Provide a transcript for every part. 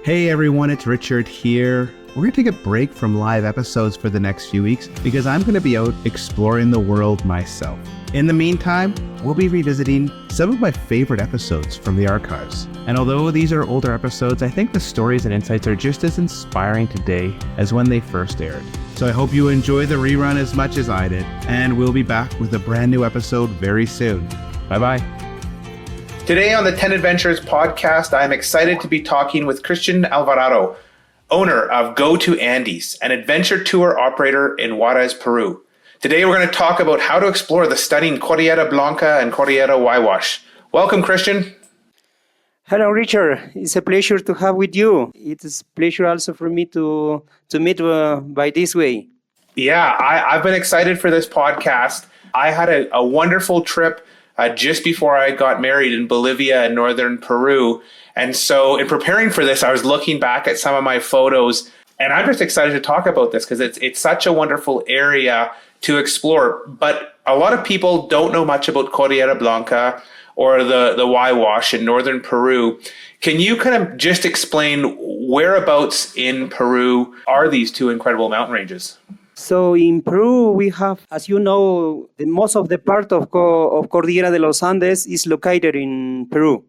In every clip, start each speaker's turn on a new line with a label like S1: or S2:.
S1: Hey everyone, it's Richard here. We're going to take a break from live episodes for the next few weeks because I'm going to be out exploring the world myself. In the meantime, we'll be revisiting some of my favorite episodes from the archives. And although these are older episodes, I think the stories and insights are just as inspiring today as when they first aired. So I hope you enjoy the rerun as much as I did, and we'll be back with a brand new episode very soon. Bye-bye.
S2: Today on the 10 Adventures podcast, I'm excited to be talking with Christian Alvarado, owner of Go to Andes, an adventure tour operator in Huayhuash, Peru. Today we're going to talk about how to explore the stunning Cordillera Blanca and Cordillera Huayhuash. Welcome, Christian.
S3: Hello, Richard. It's a pleasure to have with you. It is a pleasure also for me to meet by this way.
S2: Yeah, I've been excited for this podcast. I had a wonderful trip just before I got married in Bolivia and Northern Peru. And so in preparing for this, I was looking back at some of my photos, and I'm just excited to talk about this because it's such a wonderful area to explore. But a lot of people don't know much about Cordillera Blanca or the Huayhuash in Northern Peru. Can you kind of just explain whereabouts in Peru are these two incredible mountain ranges?
S3: So in Peru, we have, as you know, most of the part of Cordillera de los Andes is located in Peru.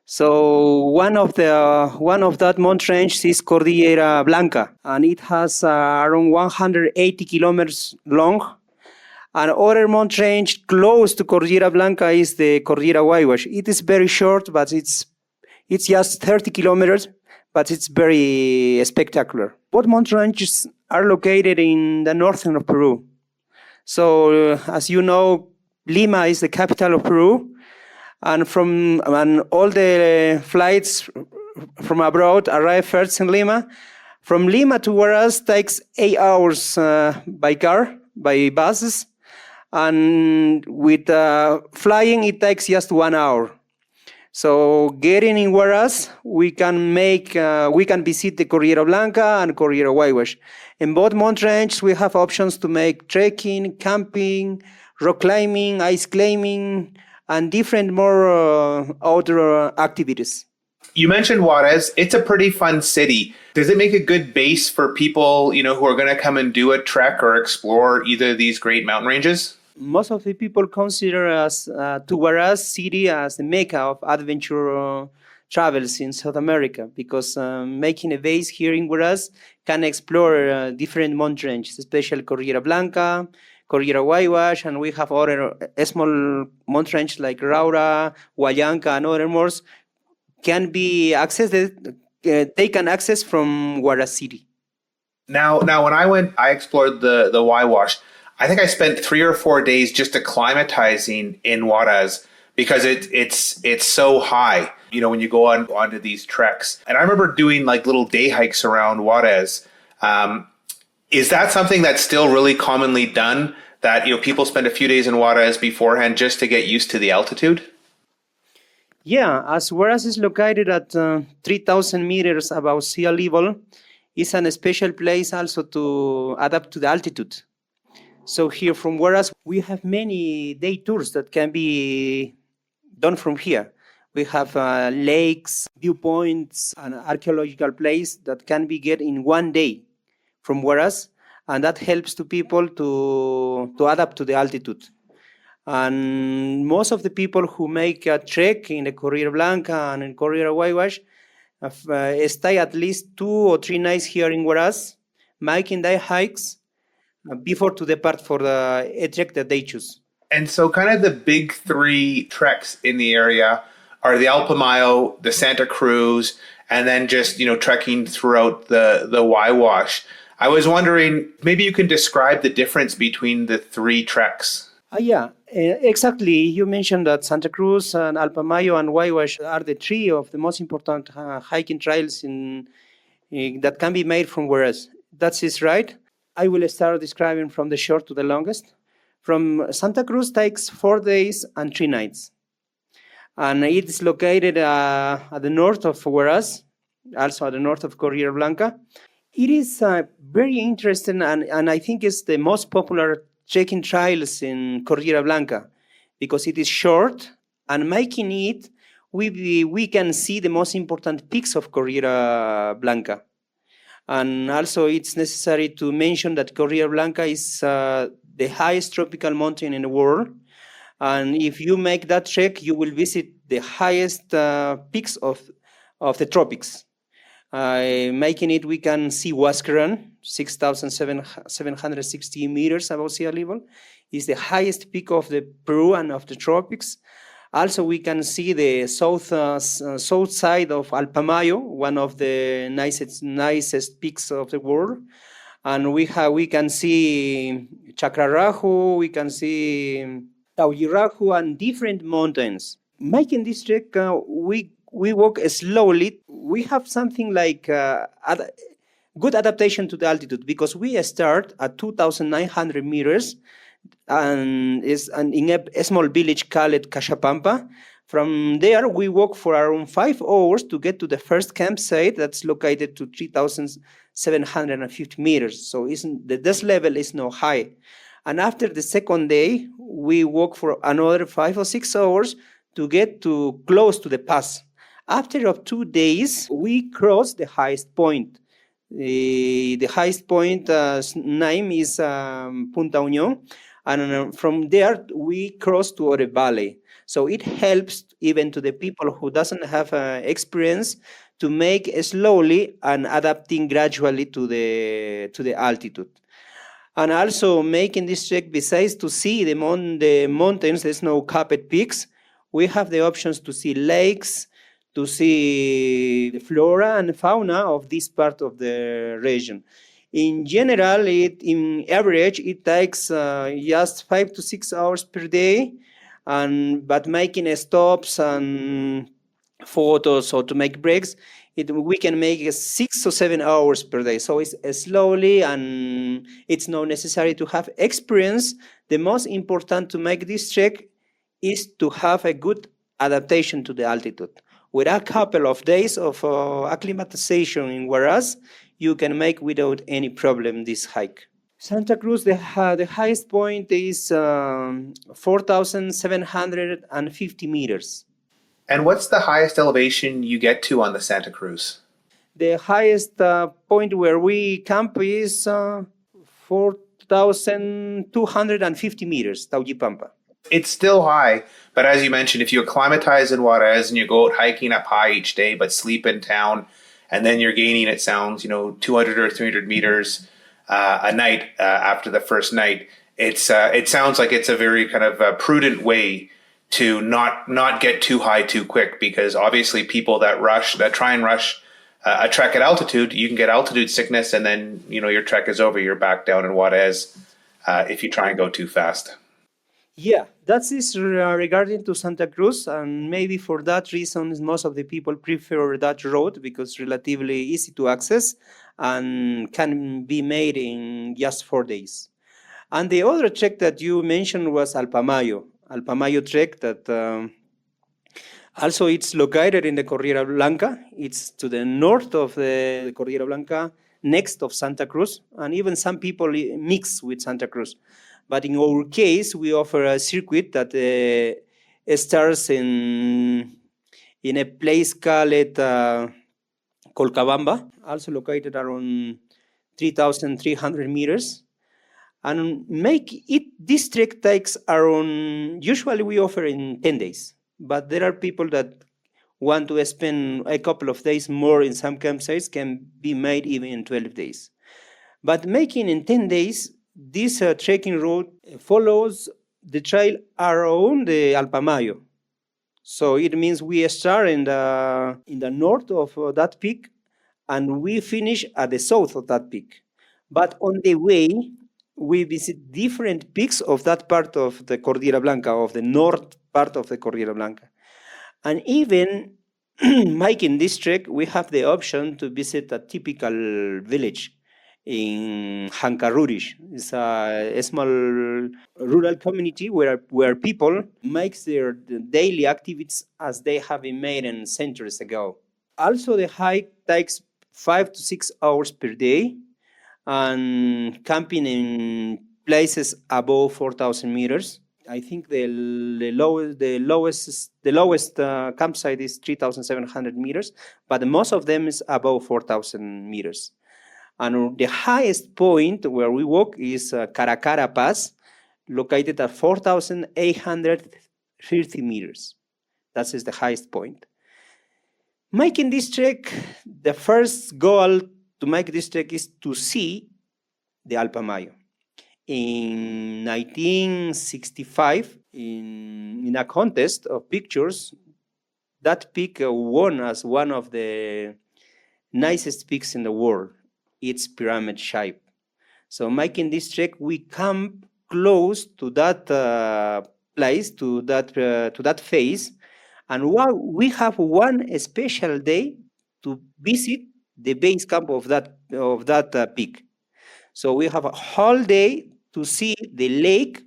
S3: So one of that mountain range is Cordillera Blanca, and it has around 180 kilometers long. And other mountain range close to Cordillera Blanca is the Cordillera Huayhuash. It is very short, but it's just 30 kilometers, but it's very spectacular. Both mountain ranges are located in the northern of Peru. So, as you know, Lima is the capital of Peru, and all the flights from abroad arrive first in Lima. From Lima to Huayhuash takes 8 hours by buses, and with flying it takes just 1 hour. So getting in Huayhuash, we can visit the Cordillera Blanca and Cordillera Huayhuash. In both mountain ranges, we have options to make trekking, camping, rock climbing, ice climbing, and different more outdoor activities.
S2: You mentioned Juarez. It's a pretty fun city. Does it make a good base for people, who are going to come and do a trek or explore either of these great mountain ranges?
S3: Most of the people consider Huayhuash city as the mecca of adventure travels in South America, because making a base here in Huayhuash can explore different mountain ranges, especially Cordillera Blanca, Cordillera Huayhuash, and we have other small mountain ranges like Raura, Huallanca, and other more can be accessed. They can access from Huayhuash city.
S2: Now, when I explored the Huayhuash. I think I spent 3 or 4 days just acclimatizing in Huayhuash because it's so high, when you go onto these treks. And I remember doing like little day hikes around Huayhuash. Is that something that's still really commonly done, that people spend a few days in Huayhuash beforehand just to get used to the altitude?
S3: Yeah, as Huayhuash is located at 3,000 meters above sea level, it's a special place also to adapt to the altitude. So here from Huayhuash, we have many day tours that can be done from here. We have lakes, viewpoints, and archaeological place that can be get in 1 day from Huayhuash, and that helps to people to adapt to the altitude. And most of the people who make a trek in the Cordillera Blanca and in Cordillera Huayhuash stay at least 2 or 3 nights here in Huayhuash, making their hikes before to depart for the trek that they choose.
S2: And so kind of the big 3 treks in the area are the Alpamayo, the Santa Cruz, and then just, trekking throughout the Huayhuash. I was wondering, maybe you can describe the difference between the 3 treks.
S3: Yeah, exactly. You mentioned that Santa Cruz and Alpamayo and Huayhuash are the 3 of the most important hiking trails that can be made from Huayhuash. That is right. I will start describing from the short to the longest. From Santa Cruz takes 4 days and 3 nights. And it is located at the north of Huayhuash, also at the north of Cordillera Blanca. It is very interesting, and I think it's the most popular trekking trails in Cordillera Blanca because it is short, and making it we can see the most important peaks of Cordillera Blanca. And also it's necessary to mention that Cordillera Blanca is the highest tropical mountain in the world. And if you make that trek, you will visit the highest peaks of the tropics. Making it, we can see Huascaran, 6,760 meters above sea level. Is the highest peak of the Peru and of the tropics. Also, we can see the south side of Alpamayo, one of the nicest peaks of the world. And we can see Chacrarajo, we can see Tauyirajo, and different mountains. Making this trek, we walk slowly. We have something like good adaptation to the altitude, because we start at 2,900 meters and is in a small village called Cachapampa. From there, we walk for around 5 hours to get to the first campsite that's located to 3,750 meters. So this level is not high. And after the second day, we walk for another 5 or 6 hours to get to close to the pass. After 2 days, we cross the highest point. The highest point name is Punta Unión, and from there we cross to a valley. So it helps even to the people who doesn't have experience to make slowly and adapting gradually to the altitude. And also making this trek, besides to see the mountains, the snow-capped peaks, we have the options to see lakes, to see the flora and fauna of this part of the region. In general, in average, it takes just 5 to 6 hours per day, but making stops and photos or to make breaks, we can make 6 or 7 hours per day. So it's slowly, and it's not necessary to have experience. The most important to make this trek is to have a good adaptation to the altitude. With a couple of days of acclimatization in Huayhuash, you can make without any problem this hike. Santa Cruz, the highest point is 4,750 meters.
S2: And what's the highest elevation you get to on the Santa Cruz?
S3: The highest point where we camp is 4,250 meters, Taujipampa.
S2: It's still high, but as you mentioned, if you acclimatize in Juarez and you go out hiking up high each day, but sleep in town, and then you're gaining, it sounds, 200 or 300 meters a night after the first night, it sounds like it's a very kind of prudent way to not get too high too quick, because obviously people that try and rush a trek at altitude, you can get altitude sickness, and then your trek is over. You're back down in Juarez if you try and go too fast.
S3: Yeah, that is regarding to Santa Cruz, and maybe for that reason, most of the people prefer that road because it's relatively easy to access and can be made in just 4 days. And the other trek that you mentioned was Alpamayo trek that also it's located in the Cordillera Blanca. It's to the north of the Cordillera Blanca, next of Santa Cruz, and even some people mix with Santa Cruz. But in our case, we offer a circuit that starts in a place called Colcabamba, also located around 3,300 meters. And this trek takes around, usually we offer in 10 days. But there are people that want to spend a couple of days more in some campsites, can be made even in 12 days. But making in 10 days, this trekking route follows the trail around the Alpamayo. So it means we start in the north of that peak, and we finish at the south of that peak. But on the way, we visit different peaks of that part of the Cordillera Blanca, of the north part of the Cordillera Blanca. And even making this trek, we have the option to visit a typical village in Hancarurish. It's a small rural community where people make their daily activities as they have been made in centuries ago. Also, the hike takes 5 to 6 hours per day, and camping in places above 4,000 meters. I think the lowest campsite is 3,700 meters, but most of them is above 4,000 meters. And the highest point where we walk is Caracara Pass, located at 4,830 meters. That is the highest point. Making this trek, the first goal to make this trek is to see the Alpamayo. In 1965, in a contest of pictures, that peak won as one of the nicest peaks in the world. It's pyramid shape. So making this trek, we come close to that place, to that phase, and we have one special day to visit the base camp of that peak. So we have a whole day to see the lake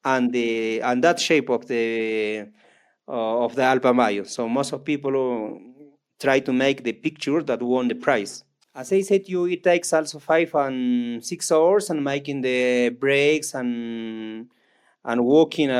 S3: and that shape of the Alpamayo. So most of people try to make the picture that won the prize. As I said to you, it takes also 5 and 6 hours, and making the breaks and walking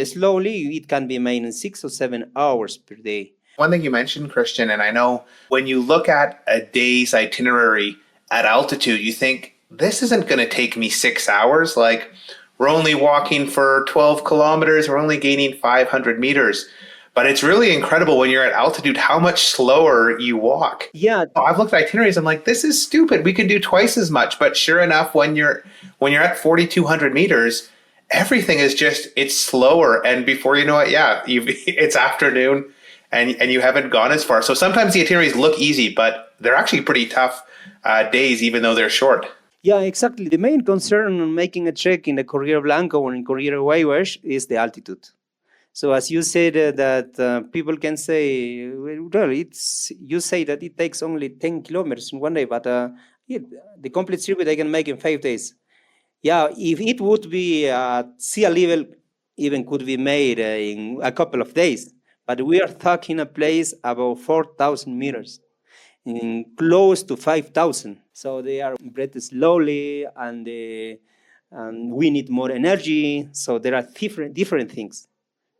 S3: slowly, it can be made in 6 or 7 hours per day.
S2: One thing you mentioned, Christian, and I know when you look at a day's itinerary at altitude, you think, this isn't going to take me 6 hours. Like, we're only walking for 12 kilometers. We're only gaining 500 meters. But it's really incredible when you're at altitude how much slower you walk.
S3: Yeah.
S2: I've looked at itineraries. I'm like, this is stupid. We can do twice as much. But sure enough, when you're at 4,200 meters, everything is it's slower. And before you know it, it's afternoon and you haven't gone as far. So sometimes the itineraries look easy, but they're actually pretty tough days, even though they're short.
S3: Yeah, exactly. The main concern on making a trek in the Cordillera Blanca or in Cordillera Huayhuash is the altitude. So as you said that people can say, well, you say that it takes only 10 kilometers in one day, but the complete circuit I can make in 5 days. Yeah, if it would be sea level, even could be made in a couple of days. But we are talking a place about 4,000 meters, in close to 5,000. So they are breathed slowly, and we need more energy. So there are different things.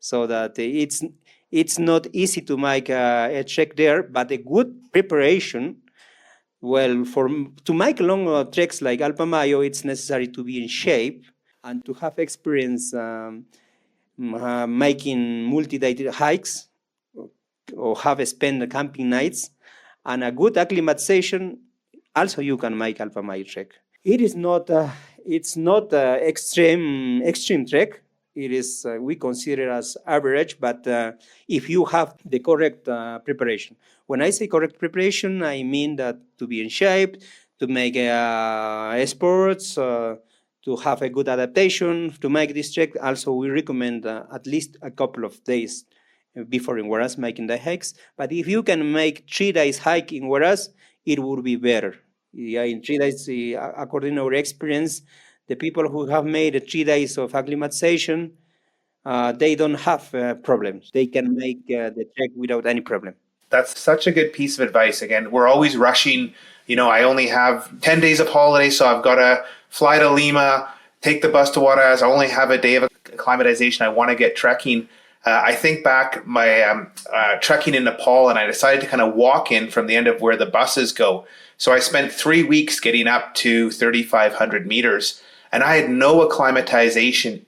S3: So that it's not easy to make a trek there, but a good preparation. Well, to make long treks like Alpamayo, it's necessary to be in shape and to have experience making multi-day hikes or have spent camping nights, and a good acclimatization. Also, you can make Alpamayo trek. It is not extreme trek. It is we consider as average, but if you have the correct preparation. When I say correct preparation, I mean that to be in shape, to make sports, to have a good adaptation, to make this trek. Also, we recommend at least a couple of days before in Huaraz making the hikes. But if you can make 3 days hike in Huaraz, it would be better. Yeah, in 3 days, according to our experience, the people who have made 3 days of acclimatization, they don't have problems. They can make the trek without any problem.
S2: That's such a good piece of advice. Again, we're always rushing. I only have 10 days of holiday, so I've got to fly to Lima, take the bus to Juarez. I only have a day of acclimatization. I want to get trekking. I think back my trekking in Nepal, and I decided to kind of walk in from the end of where the buses go. So I spent 3 weeks getting up to 3,500 meters, and I had no acclimatization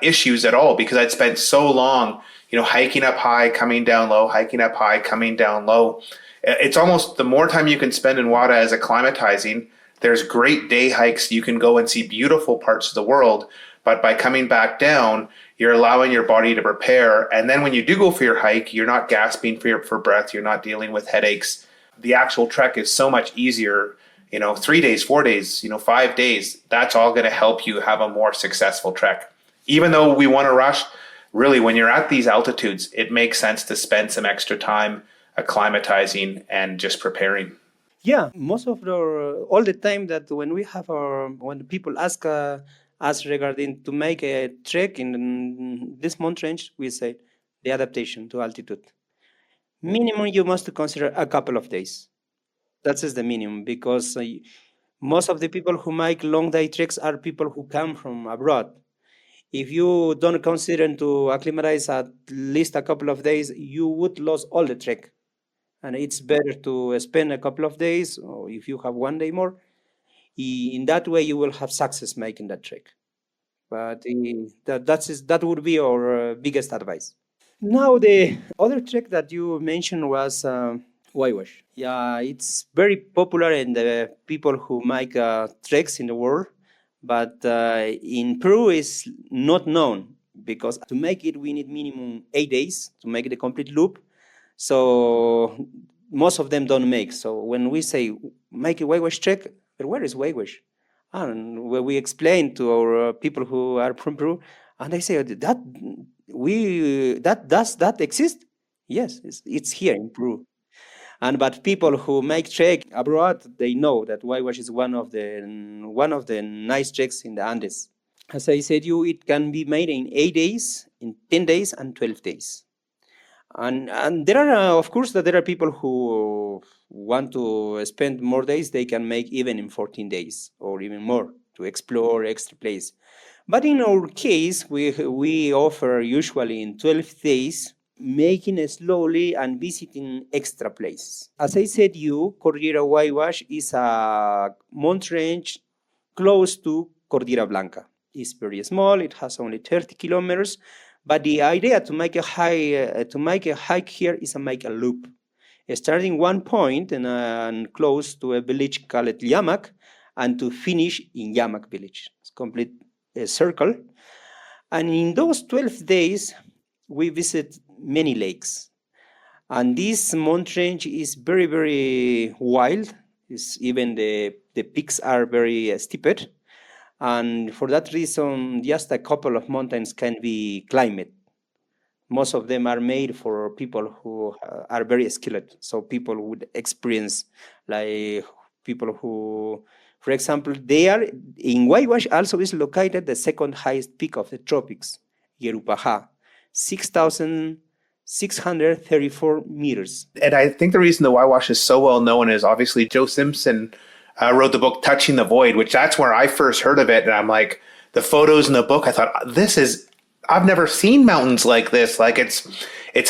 S2: issues at all because I'd spent so long, hiking up high, coming down low, hiking up high, coming down low. It's almost the more time you can spend in Juarez acclimatizing, there's great day hikes. You can go and see beautiful parts of the world, but by coming back down, you're allowing your body to prepare. And then when you do go for your hike, you're not gasping for breath. You're not dealing with headaches. The actual trek is so much easier. 3 days, 4 days, 5 days, that's all going to help you have a more successful trek. Even though we want to rush, really, when you're at these altitudes, it makes sense to spend some extra time acclimatizing and just preparing.
S3: Yeah, most of all the time that when people ask us regarding to make a trek in this mountain range, we say the adaptation to altitude. Minimum, you must consider a couple of days. That is the minimum, because most of the people who make long day treks are people who come from abroad. If you don't consider to acclimatize at least a couple of days, you would lose all the trek. And it's better to spend a couple of days, or if you have one day more, in that way you will have success making that trek. But that would be our biggest advice. Now, the other trek that you mentioned was Huayhuash. Yeah, it's very popular in the people who make treks in the world, but in Peru is not known because to make it we need minimum 8 days to make the complete loop. So most of them don't make. So when we say make a Huayhuash trek, but where is Huayhuash? And when we explain to our people who are from Peru, and they say that does that exist? Yes, it's here in Peru. And but people who make trek abroad, they know that Huayhuash is one of the nice treks in the Andes. As I said, it can be made in 8 days, in 10 days, and 12 days. And there are of course that there are people who want to spend more days. They can make even in 14 days or even more to explore extra place. But in our case, we offer usually in 12 days, making it slowly and visiting extra places. As I said, Cordillera Huayhuash is a mountain range close to Cordillera Blanca. It's very small. It has only 30 kilometers. But the idea to make a hike here is to make a loop, starting one point and close to a village called Llamak, and to finish in Llamak village. It's complete circle. And in those 12 days, we visit many lakes. And this mountain range is very, very wild. Even the peaks are very steeped. And for that reason, just a couple of mountains can be climbed. Most of them are made for people who are very skilled. So people would experience, like people who, for example, they are in Huayhuash also is located the second highest peak of the tropics, Yerupaja, 6,634 meters.
S2: And I think the reason the Huayhuash is so well known is obviously Joe Simpson wrote the book Touching the Void, which that's where I first heard of it. And I'm like, the photos in the book, I thought, I've never seen mountains like this. Like it's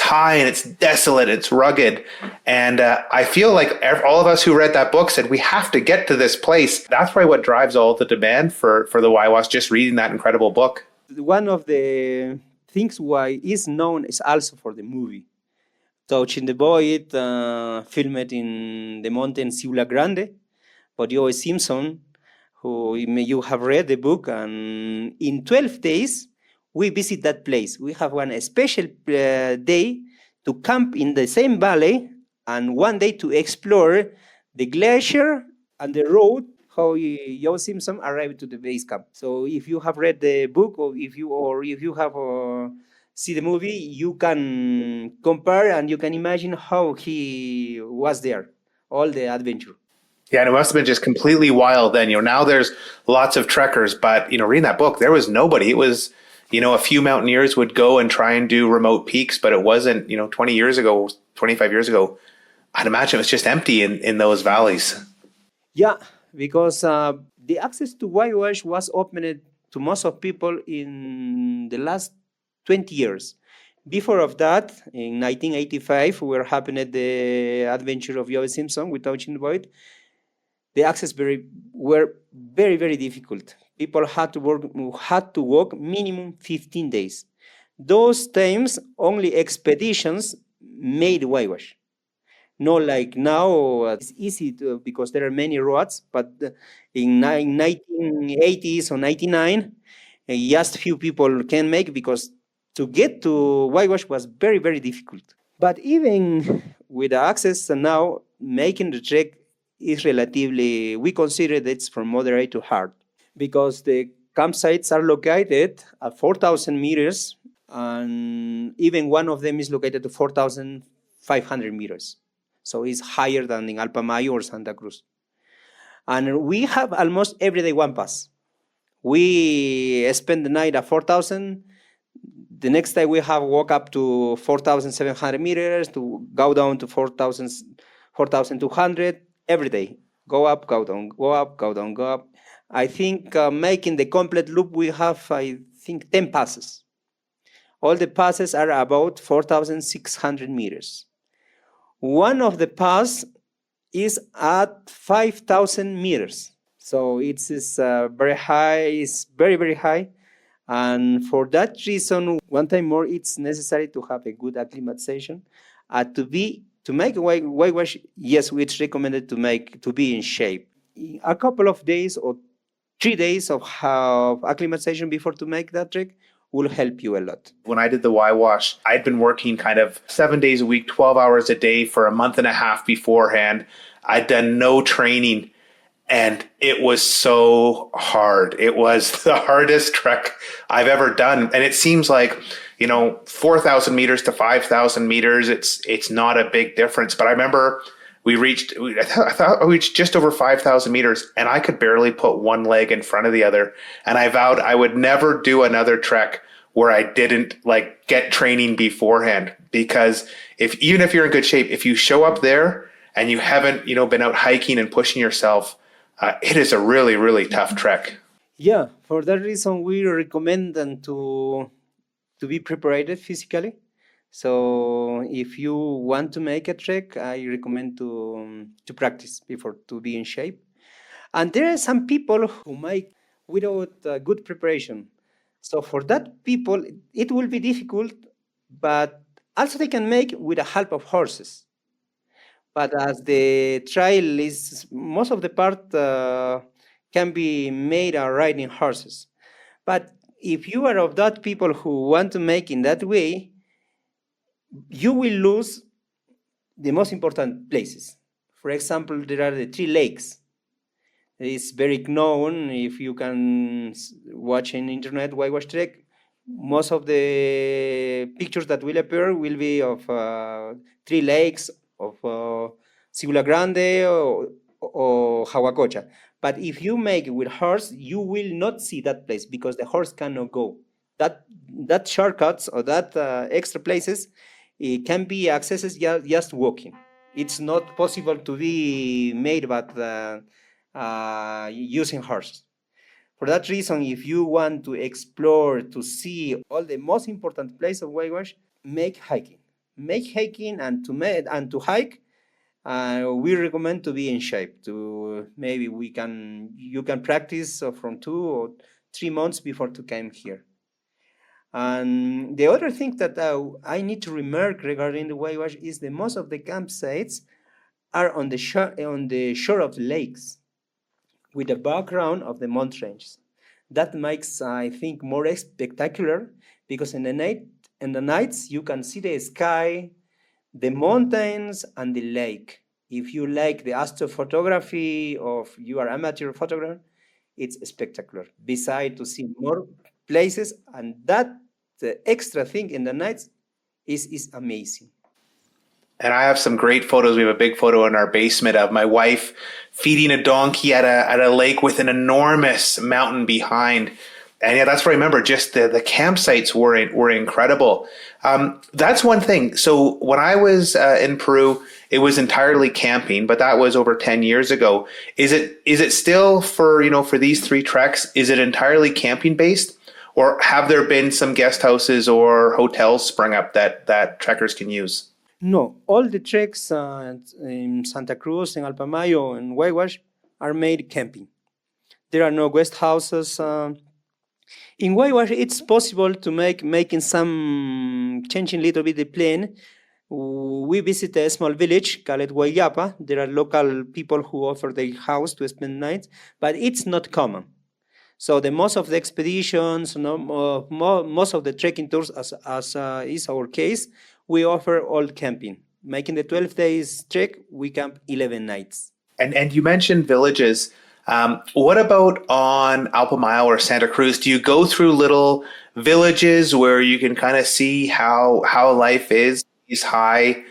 S2: high and it's desolate, it's rugged. And I feel like all of us who read that book said, we have to get to this place. That's probably what drives all the demand for the Huayhuash, just reading that incredible book.
S3: One of the things why it's known is also for the movie. Touching the Void, filmed in the mountain Ciula Grande, by O.S. Simpson, who you have read the book, and in 12 days, we visit that place. We have one special day to camp in the same valley, and one day to explore the glacier and the road, how Joe Simpson arrived to the base camp. So if you have read the book, or if you have see the movie, you can compare and you can imagine how he was there, all the adventure.
S2: Yeah, and it must have been just completely wild then. Now there's lots of trekkers, but, reading that book, there was nobody. It was, a few mountaineers would go and try and do remote peaks, but it wasn't, 20 years ago, 25 years ago, I'd imagine it was just empty in those valleys.
S3: Yeah, because the access to Huayhuash was opened to most of people in the last 20 years. Before of that, in 1985, we were happening the adventure of Joe Simpson with Touching the Void. The access were very, very difficult. People had to walk minimum 15 days. Those times, only expeditions made Huayhuash. Not like now, it's easy because there are many roads, but in 1980s or 99, just few people can make, because to get to Huayhuash was very, very difficult. But even with the access now, making the trek is relatively, we consider that it's from moderate to hard, because the campsites are located at 4,000 meters, and even one of them is located to 4,500 meters. So it's higher than in Alpamayo or Santa Cruz. And we have almost every day one pass. We spend the night at 4,000. The next day we have walk up to 4,700 meters, to go down to 4,200. Every day, go up, go down, go up, go down, go up. I think making the complete loop, we have, I think, 10 passes. All the passes are about 4,600 meters. One of the pass is at 5,000 meters. So it's very high, it's very, very high. And for that reason, one time more, it's necessary to have a good acclimatization. To make whitewash, yes, it's recommended to be in shape. A couple of days or 3 days of acclimatization before to make that trek will help you a lot.
S2: When I did the Huayhuash, I'd been working kind of 7 days a week, 12 hours a day for a month and a half beforehand. I'd done no training, and it was so hard. It was the hardest trek I've ever done. And it seems like, 4,000 meters to 5,000 meters, it's not a big difference. But I remember I thought we reached just over 5,000 meters, and I could barely put one leg in front of the other. And I vowed I would never do another trek where I didn't get training beforehand, because even if you're in good shape, if you show up there and you haven't, been out hiking and pushing yourself, it is a really, really tough trek.
S3: Yeah, for that reason, we recommend them to be prepared physically. So if you want to make a trek, I recommend to practice before to be in shape. And there are some people who make without good preparation. So for that people, it will be difficult, but also they can make with the help of horses. But as the trail is, most of the part can be made riding horses. But if you are of that people who want to make in that way, you will lose the most important places. For example, there are the 3 lakes. It's very known. If you can watch in internet Huayhuash Trek, most of the pictures that will appear will be of 3 lakes, of Sigula Grande or Hawacocha. But if you make with horse, you will not see that place because the horse cannot go. That shortcuts or that extra places, it can be accessed just walking. It's not possible to be made but using horse. For that reason, if you want to explore, to see all the most important places of Huayhuash, make hiking. Make hiking and to hike. We recommend to be in shape. Maybe you can practice from 2 or 3 months before to come here. And the other thing that I need to remark regarding the Huayhuash is that most of the campsites are on the shore of the lakes, with the background of the mountain ranges. That makes, I think, more spectacular because in the nights you can see the sky, the mountains, and the lake. If you like the astrophotography or you are amateur photographer, it's spectacular. Besides to see more places, and that the extra thing in the nights is amazing.
S2: And I have some great photos. We have a big photo in our basement of my wife feeding a donkey at a lake with an enormous mountain behind. And yeah, that's what I remember. Just the campsites were incredible. That's one thing. So when I was in Peru, it was entirely camping, but that was over 10 years ago. Is it still for these 3 treks? Is it entirely camping based, or have there been some guest houses or hotels sprung up that trekkers can use?
S3: No, all the treks in Santa Cruz, in Alpamayo, and Huayhuash are made camping. There are no guest houses. In Huayhuash, it's possible to making some changing a little bit the plan. We visit a small village called Guayapa. There are local people who offer their house to spend nights, but it's not common. So the most of the expeditions, most of the trekking tours, as is our case, we offer all camping. Making the 12 days trek, we camp 11 nights.
S2: And you mentioned villages. What about on Alpamayo or Santa Cruz? Do you go through little villages where you can kind of see how life is, these high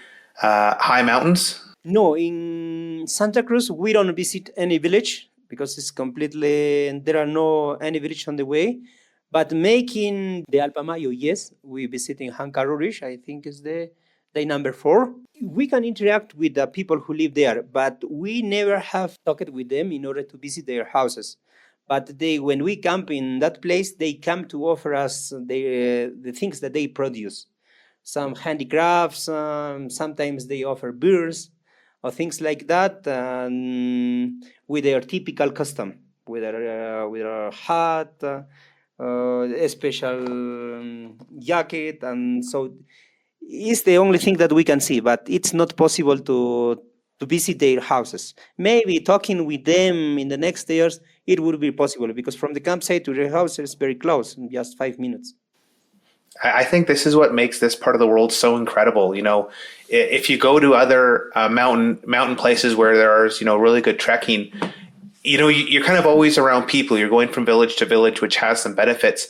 S2: mountains?
S3: No, in Santa Cruz, we don't visit any village because it's completely, there are no any village on the way. But making the Alpamayo, yes, we visiting Hankarurish, I think is the day number 4. We can interact with the people who live there, but we never have talked with them in order to visit their houses. But when we camp in that place, they come to offer us the things that they produce. Some handicrafts, sometimes they offer beers or things like that, with their typical custom, with a hat, a special jacket, and so it's the only thing that we can see. But it's not possible to visit their houses. Maybe talking with them in the next years, it would be possible because from the campsite to their house is very close, in just 5 minutes.
S2: I think this is what makes this part of the world so incredible. You know, if you go to other mountain places where there's, you know, really good trekking, you know, you're kind of always around people. You're going from village to village, which has some benefits.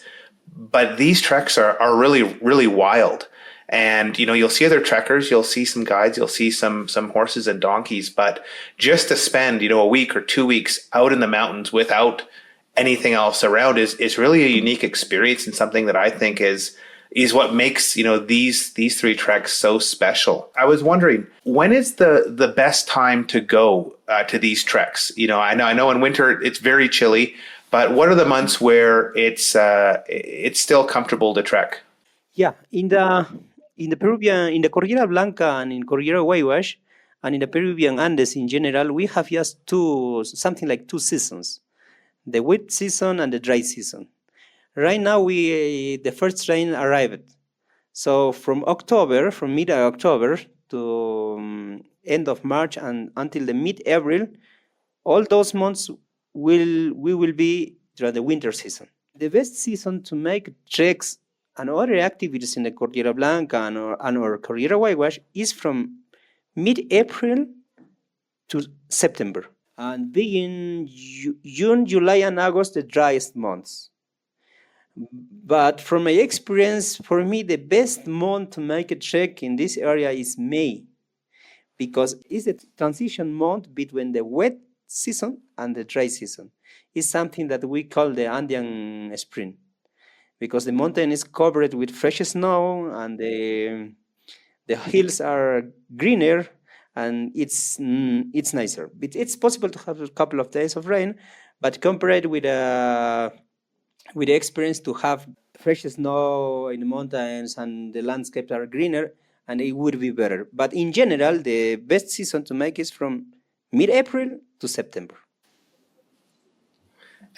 S2: But these treks are really, really wild. And, you know, you'll see other trekkers, you'll see some guides, you'll see some horses and donkeys. But just to spend, you know, a week or 2 weeks out in the mountains without anything else around is really a unique experience, and something that I think is what makes, you know, these three treks so special. I was wondering, when is the best time to go to these treks? You know, I know in winter it's very chilly, but what are the months where it's still comfortable to trek?
S3: Yeah, in the Peruvian, in the Cordillera Blanca and in Cordillera Huayhuash, and in the Peruvian Andes in general, we have just something like 2 seasons: the wet season and the dry season. Right now, the first rain arrived. So from mid-October to end of March and until the mid-April, all those months we will be during the winter season. The best season to make treks and other activities in the Cordillera Blanca and or Cordillera Huayhuash is from mid-April to September, and begin June, July, and August, the driest months. But from my experience, for me, the best month to make a trek in this area is May, because it's a transition month between the wet season and the dry season. It's something that we call the Andean spring, because the mountain is covered with fresh snow and the hills are greener, and it's nicer. It's possible to have a couple of days of rain, but compared with the experience to have fresh snow in the mountains and the landscapes are greener, and it would be better. But in general, the best season to make is from mid-April to September.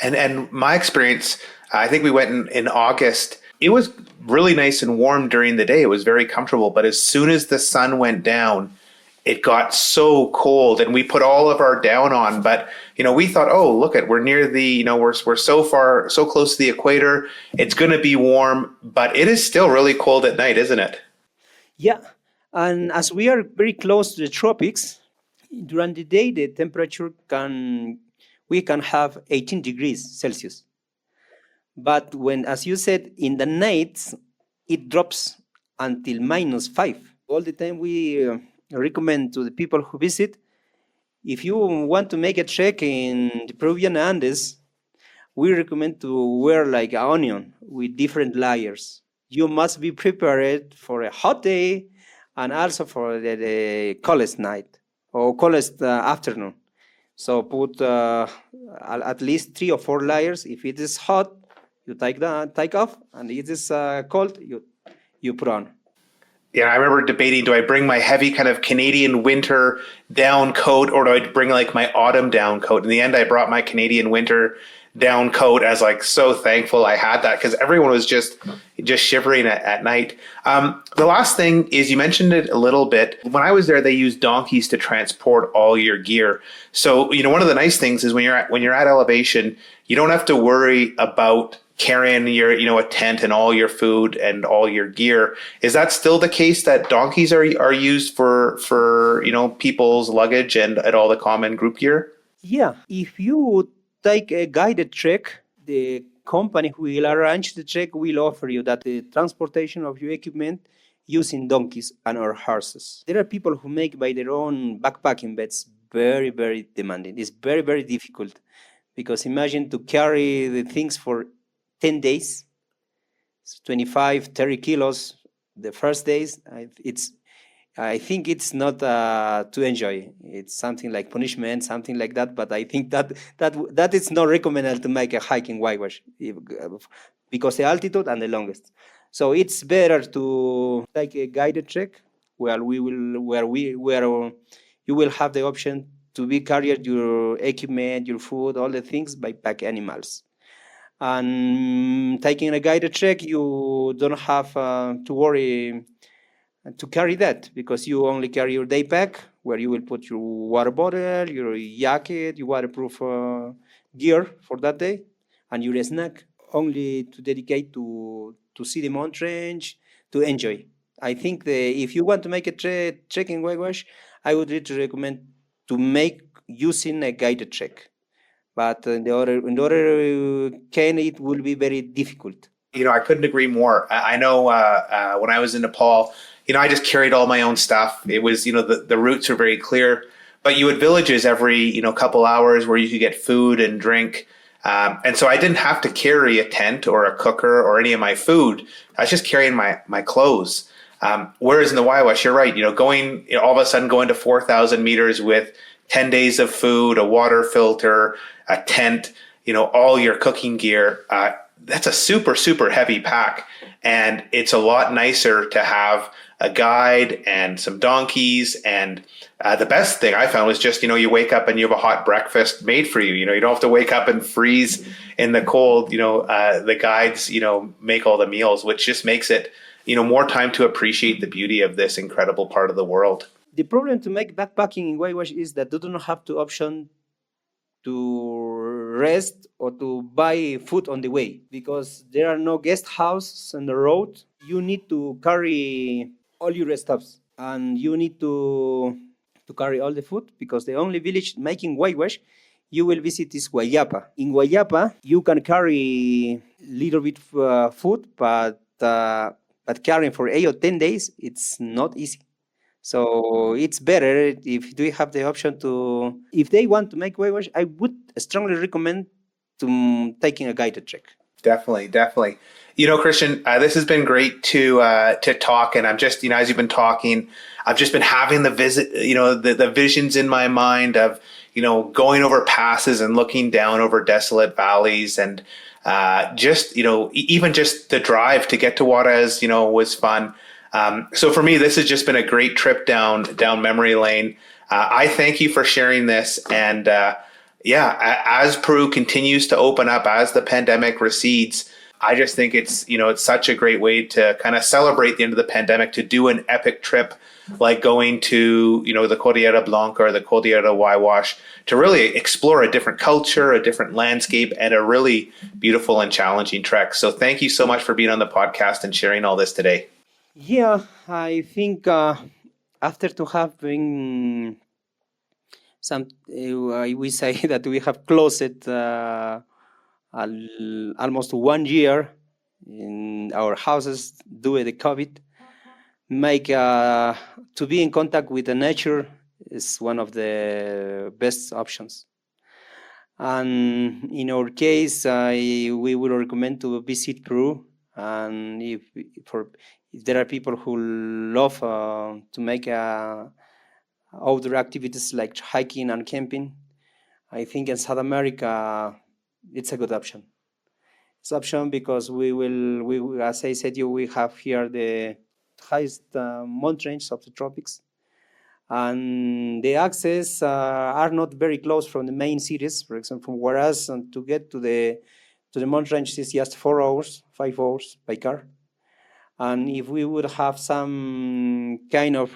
S2: And my experience, I think we went in August. It was really nice and warm during the day. It was very comfortable. But as soon as the sun went down, it got so cold, and we put all of our down on. But, you know, we thought, oh, look we're near we're so close to the equator. It's going to be warm, but it is still really cold at night, isn't it?
S3: Yeah, and as we are very close to the tropics, during the day the temperature we can have 18 degrees Celsius. But when, as you said, in the nights, it drops until -5. All the time we recommend to the people who visit, if you want to make a trek in the Peruvian Andes, we recommend to wear like an onion with different layers. You must be prepared for a hot day and also for the coldest night or coldest afternoon. So put at least 3 or 4 layers. If it is hot, you take off, and if it is cold, you put on.
S2: Yeah, I remember debating, do I bring my heavy kind of Canadian winter down coat, or do I bring like my autumn down coat? In the end, I brought my Canadian winter down coat. I was like so thankful I had that, because everyone was just shivering at night. The last thing is, you mentioned it a little bit. When I was there, they used donkeys to transport all your gear. So, you know, one of the nice things is when you're at elevation, you don't have to worry about carrying your, you know, a tent and all your food and all your gear. Is that still the case, that donkeys are used for you know, people's luggage and all the common group gear?
S3: Yeah, if you take a guided trek, the company who will arrange the trek will offer you that the transportation of your equipment using donkeys and or horses. There are people who make by their own backpacking, but it's very, very demanding. It's very, very difficult, because imagine to carry the things for 10 days, 25, 30 kilos the first days. I think it's not to enjoy. It's something like punishment, something like that. But I think that is not recommended to make a hike in Huayhuash because the altitude and the longest. So it's better to take a guided trek where you will have the option to be carried your equipment, your food, all the things by pack animals. And taking a guided trek, you don't have to worry to carry that because you only carry your day pack where you will put your water bottle, your jacket, your waterproof gear for that day, and your snack only to dedicate to see the mountain range, to enjoy. I think if you want to make a trek in Huayhuash, I would really recommend to make using a guided trek. But in the other can it will be very difficult.
S2: I couldn't agree more. I know when I was in Nepal, I just carried all my own stuff. It was, the routes were very clear, but you had villages every, couple hours where you could get food and drink. And so I didn't have to carry a tent or a cooker or any of my food. I was just carrying my clothes. Whereas in the Huayhuash, you're right, all of a sudden going to 4,000 meters with 10 days of food, a water filter, a tent, all your cooking gear. That's a super, super heavy pack. And it's a lot nicer to have a guide and some donkeys. And the best thing I found was just, you wake up and you have a hot breakfast made for you. You don't have to wake up and freeze in the cold. The guides, make all the meals, which just makes it, more time to appreciate the beauty of this incredible part of the world.
S3: The problem to make backpacking in Huayhuash is that you do not have the option to rest or to buy food on the way because there are no guest houses on the road. You need to carry all your stuffs and you need to carry all the food because the only village making Huayhuash you will visit is Guayapa. In Guayapa, you can carry little bit food, but carrying for 8 or 10 days, it's not easy. So it's better if we have the option to, if they want to make Huayhuash, I would strongly recommend to taking a guided trek.
S2: Definitely, definitely. Christian, this has been great to talk, and I'm just, as you've been talking, I've just been having the visions in my mind of, going over passes and looking down over desolate valleys, and just, even just the drive to get to Juarez, was fun. So for me, this has just been a great trip down memory lane. I thank you for sharing this. And as Peru continues to open up, as the pandemic recedes, I just think it's such a great way to kind of celebrate the end of the pandemic, to do an epic trip like going to, the Cordillera Blanca or the Cordillera Huayhuash, to really explore a different culture, a different landscape, and a really beautiful and challenging trek. So thank you so much for being on the podcast and sharing all this today.
S3: Yeah, I think after to have been some, we say that we have closed almost 1 year in our houses due to the COVID. To be in contact with the nature is one of the best options. And in our case, we would recommend to visit Peru. And if there are people who love to make outdoor activities like hiking and camping, I think in South America it's a good option. It's an option because we as I said, we have here the highest mountain range of the tropics, and the access are not very close from the main cities. For example, from Huaraz, and to get to the mountain range is just 4 hours, 5 hours by car. And if we would have some kind of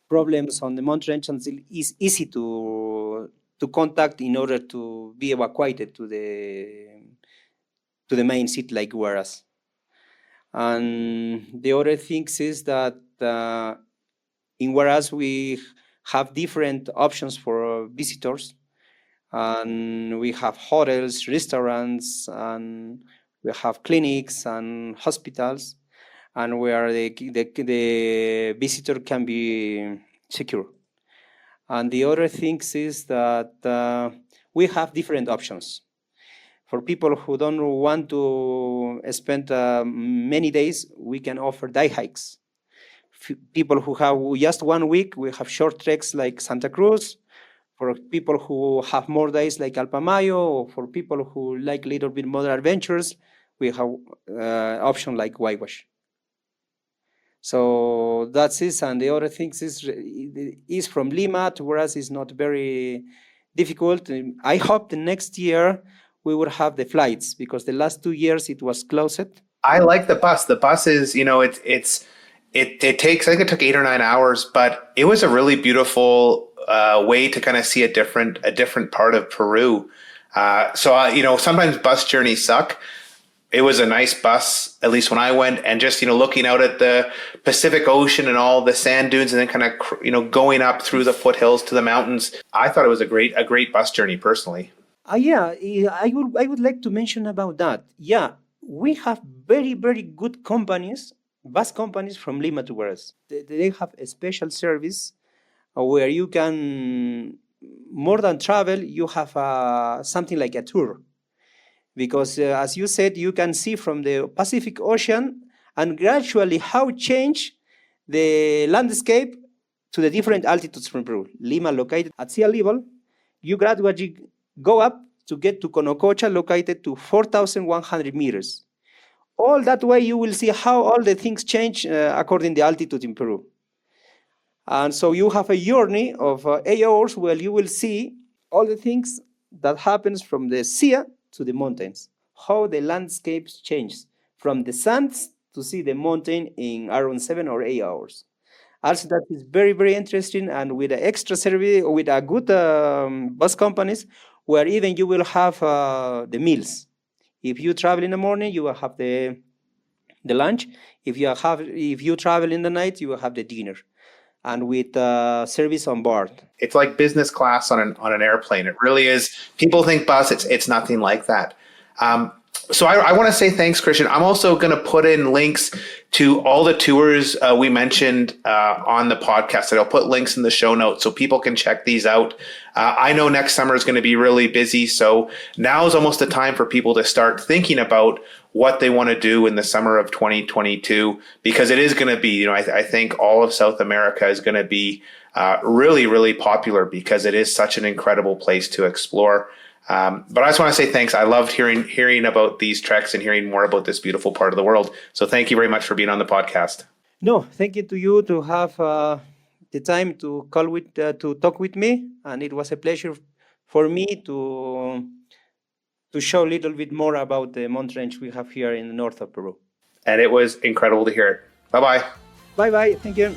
S3: problems on the mountain range, it's easy to contact in order to be evacuated to the main city like Huaraz. And the other things is that in Huaraz we have different options for visitors, and we have hotels, restaurants, and we have clinics and hospitals, and where the visitor can be secure. And the other things is that we have different options. For people who don't want to spend many days, we can offer day hikes people who have just 1 week, we have short treks like Santa Cruz. For people who have more days like Alpamayo, or for people who like a little bit more adventures, we have option like Huayhuash. So that's it. And the other things is from Lima to whereas it's not very difficult. I hope the next year we will have the flights because the last 2 years it was closed.
S2: I like the bus. The bus is, it takes, I think it took 8 or 9 hours, but it was a really beautiful way to kind of see a different part of Peru. So sometimes bus journeys suck. It was a nice bus, at least when I went, and just, looking out at the Pacific Ocean and all the sand dunes and then kind of, going up through the foothills to the mountains. I thought it was a great bus journey personally.
S3: Yeah, I would like to mention about that. Yeah, we have very, very good companies, bus companies from Lima to Huaraz. They have a special service where you can, more than travel, you have something like a tour. Because as you said, you can see from the Pacific Ocean and gradually how change the landscape to the different altitudes from Peru. Lima located at sea level, you gradually go up to get to Conococha located to 4,100 meters. All that way you will see how all the things change according to the altitude in Peru. And so you have a journey of 8 hours where you will see all the things that happens from the sea to the mountains, how the landscapes change from the sands to see the mountain in around 7 or 8 hours. Also, that is very, very interesting, and with an extra service, with a good bus companies, where even you will have the meals. If you travel in the morning, you will have the lunch. If you travel in the night, you will have the dinner, and with service on board.
S2: It's like business class on an airplane. It really is. People think bus, it's nothing like that. So I want to say thanks, Christian. I'm also going to put in links to all the tours we mentioned on the podcast. And I'll put links in the show notes so people can check these out. I know next summer is going to be really busy. So now is almost the time for people to start thinking about what they want to do in the summer of 2022, because it is going to be, I think all of South America is going to be really, really popular because it is such an incredible place to explore. But I just want to say thanks. I loved hearing about these treks and hearing more about this beautiful part of the world. So thank you very much for being on the podcast.
S3: No, thank you to you to have the time to to talk with me, and it was a pleasure for me to show a little bit more about the mountain range we have here in the north of Peru.
S2: And it was incredible to hear it. Bye-bye.
S3: Bye-bye. Thank you.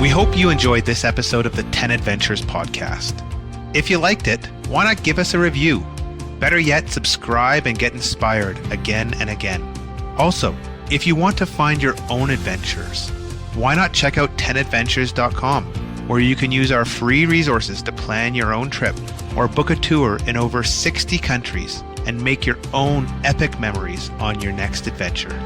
S1: We hope you enjoyed this episode of the 10 Adventures podcast. If you liked it, why not give us a review? Better yet, subscribe and get inspired again and again. Also, if you want to find your own adventures, why not check out 10adventures.com, where you can use our free resources to plan your own trip or book a tour in over 60 countries and make your own epic memories on your next adventure.